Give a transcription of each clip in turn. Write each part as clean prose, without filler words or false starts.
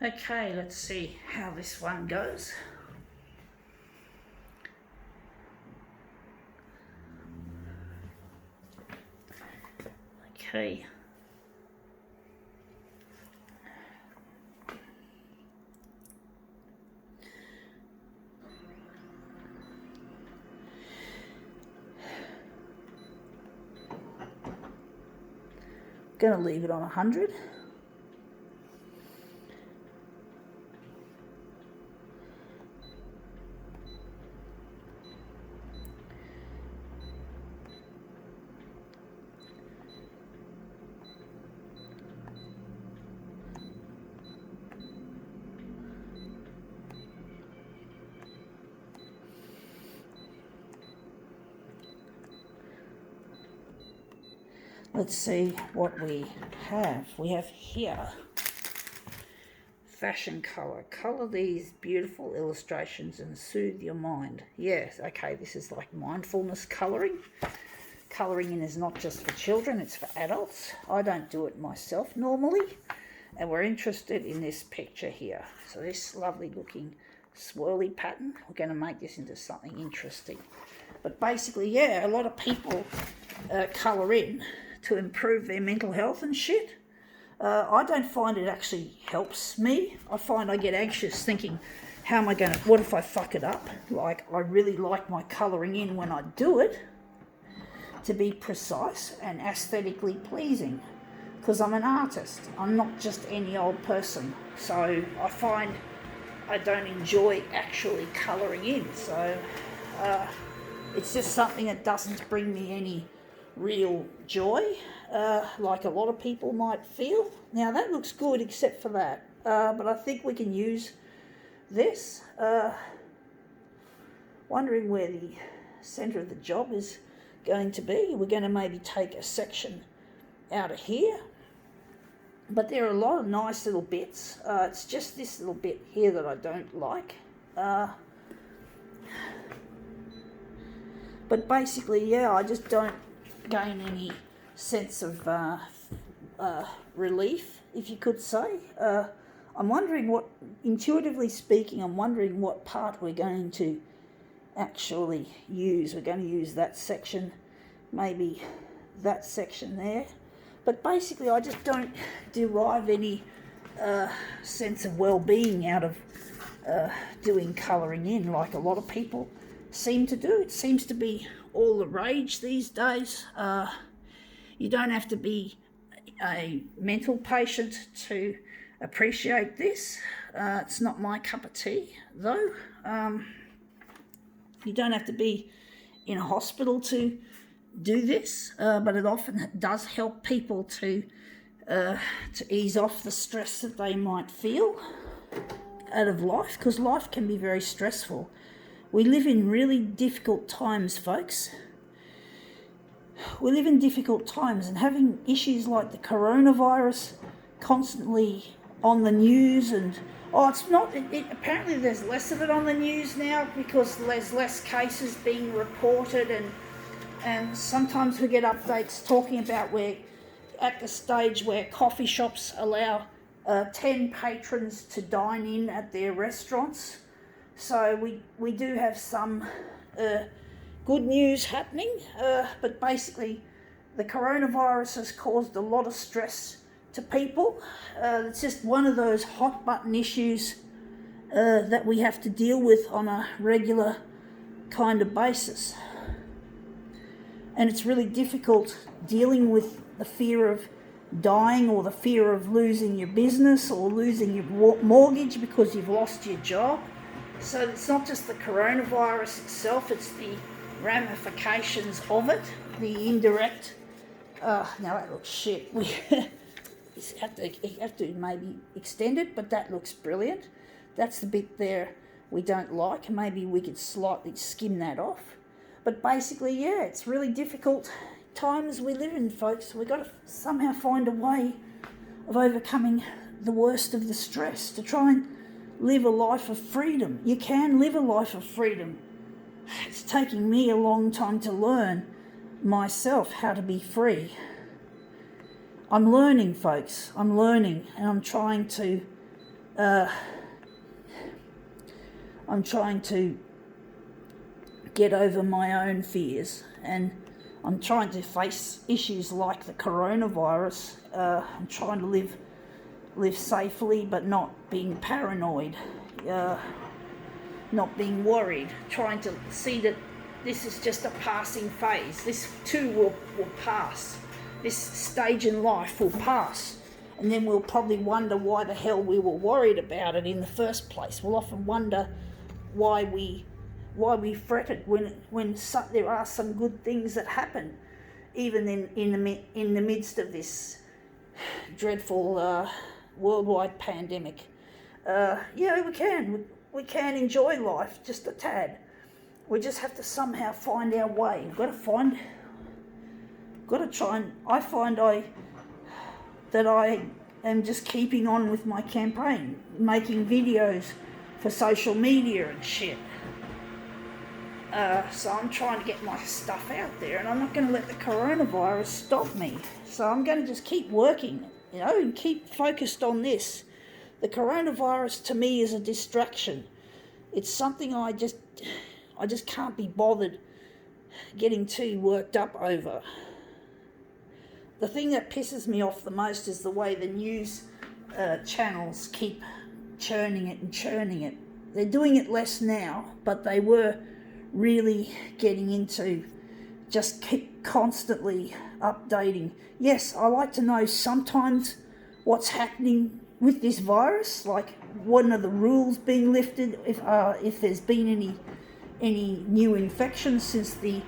Okay, let's see how this one goes. Okay. Going to leave it on 100. Let's see what we have. We have here fashion colour. Colour these beautiful illustrations and soothe your mind. Yes, okay, this is like mindfulness colouring. Colouring in is not just for children, it's for adults. I don't do it myself normally. And we're interested in this picture here. So this lovely looking swirly pattern, we're going to make this into something interesting. But basically, yeah, a lot of people colour in to improve their mental health and shit. I don't find it actually helps me. I find I get anxious thinking, how am I going to, what if I fuck it up? Like, I really like my colouring in when I do it to be precise and aesthetically pleasing, because I'm an artist. I'm not just any old person. So I find I don't enjoy actually colouring in. So it's just something that doesn't bring me any real joy, like a lot of people might feel. Now that looks good except for that, but I think we can use this. Wondering where the centre of the job is going to be. We're going to maybe take a section out of here, but there are a lot of nice little bits. It's just this little bit here that I don't like. But basically, yeah, I just don't gain any sense of relief, if you could say. I'm wondering what, intuitively speaking, I'm wondering what part we're going to actually use. We're going to use that section, maybe that section there. But basically, I just don't derive any sense of well-being out of doing colouring in like a lot of people seem to do. It seems to be all the rage these days. You don't have to be a mental patient to appreciate this. It's not my cup of tea, though. You don't have to be in a hospital to do this, but it often does help people to ease off the stress that they might feel out of life, because life can be very stressful. We live in really difficult times, folks. We live in difficult times, and having issues like the coronavirus constantly on the news, and apparently there's less of it on the news now because there's less cases being reported, and sometimes we get updates talking about we're at the stage where coffee shops allow 10 patrons to dine in at their restaurants. So we do have some good news happening, but basically the coronavirus has caused a lot of stress to people. It's just one of those hot button issues that we have to deal with on a regular kind of basis. And it's really difficult dealing with the fear of dying, or the fear of losing your business, or losing your mortgage because you've lost your job. So it's not just the coronavirus itself, it's the ramifications of it, the indirect. Now that looks shit. We have to maybe extend it, but that looks brilliant. That's the bit there we don't like. Maybe we could slightly skim that off. But basically, yeah, it's really difficult times we live in, folks. We've got to somehow find a way of overcoming the worst of the stress to try and live a life of freedom. You can live a life of freedom. It's taking me a long time to learn myself how to be free. I'm learning, folks. I'm learning, and I'm trying to I'm trying to get over my own fears, and I'm trying to face issues like the coronavirus. I'm trying to live safely, but not being paranoid, not being worried, trying to see that this is just a passing phase. This too will pass. This stage in life will pass. And then we'll probably wonder why the hell we were worried about it in the first place. We'll often wonder why we fretted when there are some good things that happen, even in the midst of this dreadful worldwide pandemic. We can enjoy life just a tad. We just have to somehow find our way. We've got to try, and I find that I am just keeping on with my campaign, making videos for social media and shit. So I'm trying to get my stuff out there, and I'm not going to let the coronavirus stop me. So I'm going to just keep working, and keep focused on this. The coronavirus to me is a distraction. It's something I just can't be bothered getting too worked up over. The thing that pisses me off the most is the way the news channels keep churning it. They're doing it less now, but they were really getting into just keep constantly updating. Yes, I like to know sometimes what's happening with this virus, like what are the rules being lifted, if there's been any new infections since the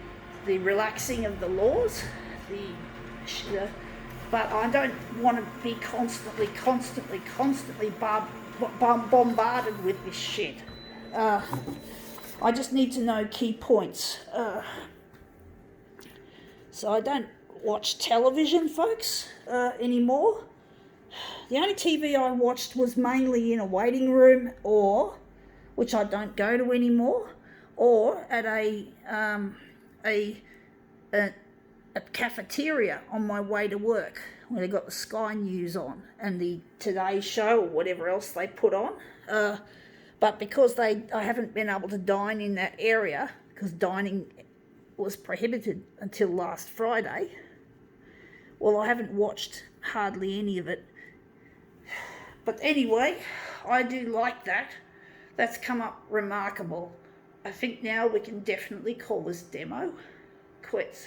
relaxing of the laws, but I don't want to be constantly bombarded with this shit. I just need to know key points. So I don't watch television, folks, anymore. The only TV I watched was mainly in a waiting room, which I don't go to anymore, or at a cafeteria on my way to work, where they got the Sky News on and the Today Show or whatever else they put on. But because I haven't been able to dine in that area, because dining was prohibited until last Friday, well, I haven't watched hardly any of it. But anyway, I do like that. That's come up remarkable. I think now we can definitely call this demo quits.